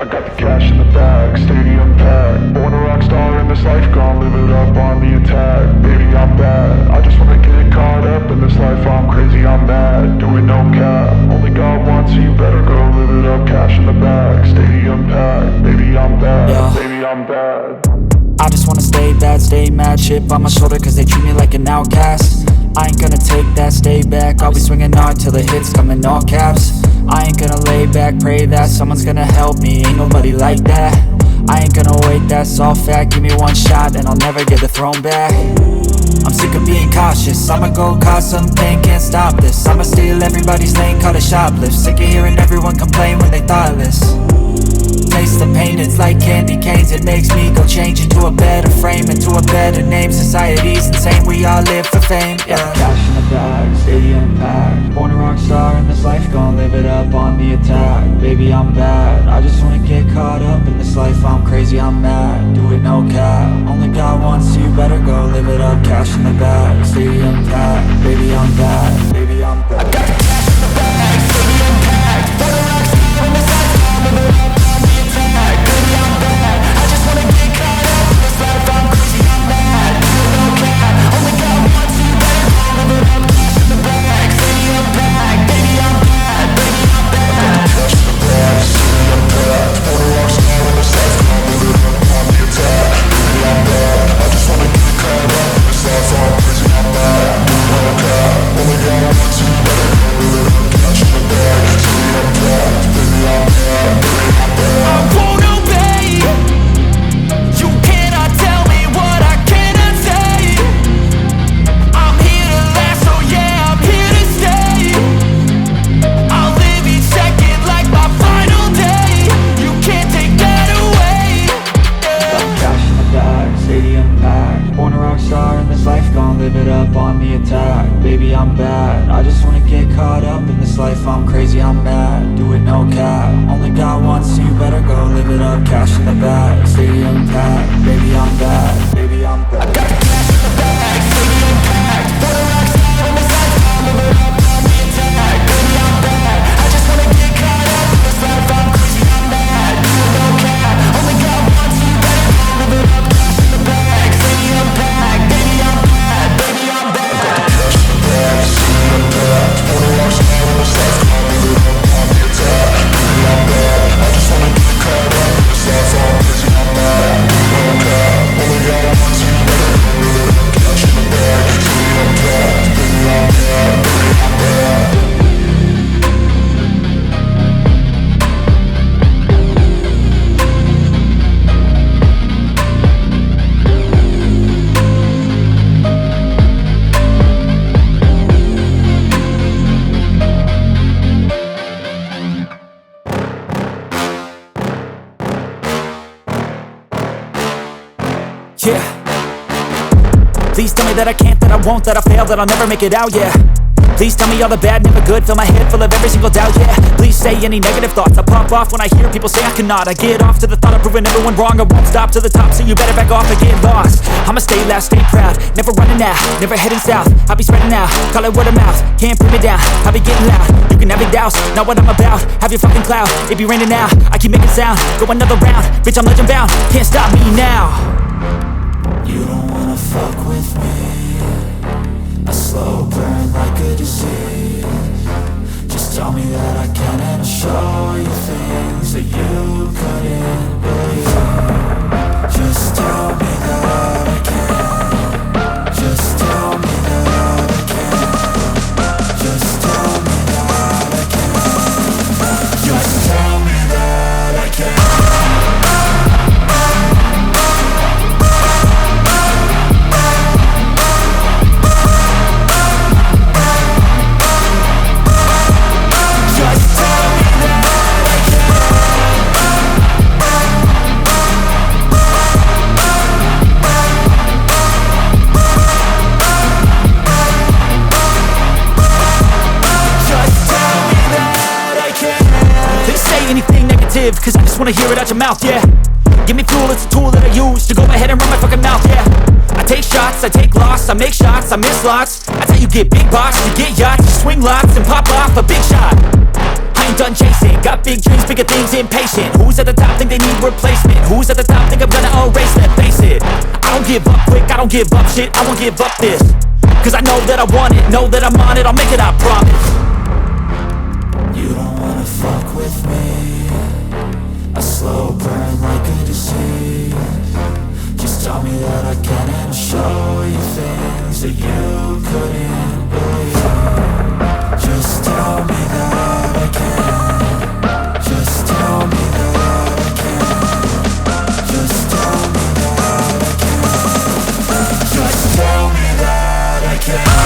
I got the cash in the bag, stadium packed. Born a rock star in this life, gon' live it up on the attack. Baby, I'm bad, I just wanna get caught up in this life. I'm crazy, I'm mad, doing no cap. Only God wants, so you better go live it up. Cash in the bag, stadium packed. Baby, I'm bad, baby, I'm bad. I just wanna stay bad, stay mad. Chip on my shoulder cause they treat me like an outcast. I ain't gonna take that, stay back. I'll be swinging hard till the hits come in all caps. I ain't gonna lay back, pray that someone's gonna help me. Ain't nobody like that. I ain't gonna wait, that's all fact. Give me one shot and I'll never get the throne back. I'm sick of being cautious, I'ma go cause something, can't stop this. I'ma steal everybody's lane, call it shoplift. Sick of hearing everyone complain when they thoughtless. Taste the pain, it's like candy canes. It makes me go change into a better frame, into a better name. Society's insane, we all live for fame, yeah. Cash in the bag, stadium packed. Born a rock star in this life, gon' live it up on the attack. Baby, I'm bad, I just wanna get caught up in this life. I'm crazy, I'm mad, do it no cap. Only God wants, so you better go live it up. Cash in the bag, stadium packed. Baby, I'm bad, baby, I'm bad. I got the cash in the bag, stadium packed. Born a rock star in this life, gon' live it up. Baby, I'm bad, I just wanna get caught up in this life. I'm crazy, I'm mad, do it no cap. Only God wants, so you better go live it up. Cash in the bag, stadium packed. Baby, I'm bad, baby, I'm bad. Cash in the bag, stadium packed. Born a rock star in this life, gon' live it up on the attack. Baby, I'm bad, I just wanna get caught up in this life. I'm crazy, I'm mad, do it no cap. Only God wants, so you better go live it up. Cash in the bag, stadium packed. Baby, I'm bad, baby, I'm bad. I won't obey. You cannot tell me what I cannot say. I'm here to last, so yeah, I'm here to stay. I'll live each second like my final day. You can't take that away, yeah. Cash in the bag, stadium packed. Born a rock star in this life, gon' live it up on the attack. Baby, I'm bad, I just wanna get caught up in this life. I'm crazy, I'm mad, do it no cap. Only God wants, so you better go live it up. Cash in the bag, stadium packed. Baby, I'm bad, baby, I'm bad. I got the cash in the bag, stadium packed. Born a rock star in this life, gon' live it up on the attack. Baby, I'm bad, I just wanna get caught up in this life. I'm crazy, I'm mad, do it no cap. Only God wants, so you better go live it up. Cash in the bag, stadium packed. Baby, I'm bad, baby, I'm bad. I got the cash in the bag, stadium packed. Born a rock star in this life, gon' live it up on the attack. Baby, I'm bad, I just wanna get caught up in this life. I'm crazy, I'm mad, do it no cap. Only God wants, so you better go live it up. Cash in the bag, stadium packed. Baby, I'm bad, baby, I'm bad. Yeah. Please tell me that I can't, that I won't, that I fail, that I'll never make it out, yeah. Please tell me all the bad, never good. Fill my head full of every single doubt, yeah. Please say any negative thoughts. I pop off when I hear people say I cannot. I get off to the thought of proving everyone wrong. I won't stop to the top, so you better back off and get lost. I'ma stay loud, stay proud, never running out, never heading south. I'll be spreading out, call it word of mouth. Can't put me down, I'll be getting loud. You can have it douse, not what I'm about. Have your fucking cloud, it be raining now. I keep making sound, go another round. Bitch, I'm legend bound, can't stop me now. You don't wanna fuck with me. A slow burn like a disease. Just tell me that I can and I'll show you things that you couldn't believe. Just tell me that I can. Just tell me that I can. Just tell me that I can. Just tell me that I can. Cause I just wanna hear it out your mouth, yeah. Give me fuel, it's a tool that I use to go ahead and run my fucking mouth, yeah. I take shots, I take loss, I make shots, I miss lots. That's how you get big box, you get yachts, you swing lots and pop off a big shot. I ain't done chasing. Got big dreams, bigger things, impatient. Who's at the top think they need replacement? Who's at the top think I'm gonna erase them? Face it, I don't give up quick, I don't give up shit, I won't give up this. Cause I know that I want it, know that I'm on it, I'll make it, I promise. You don't wanna fuck with me. A slow burn like a disease. Just tell me that I can and I'll show you things that you couldn't believe. Just tell me that I can. Just tell me that I can. Just tell me that I can. Just tell me that I can.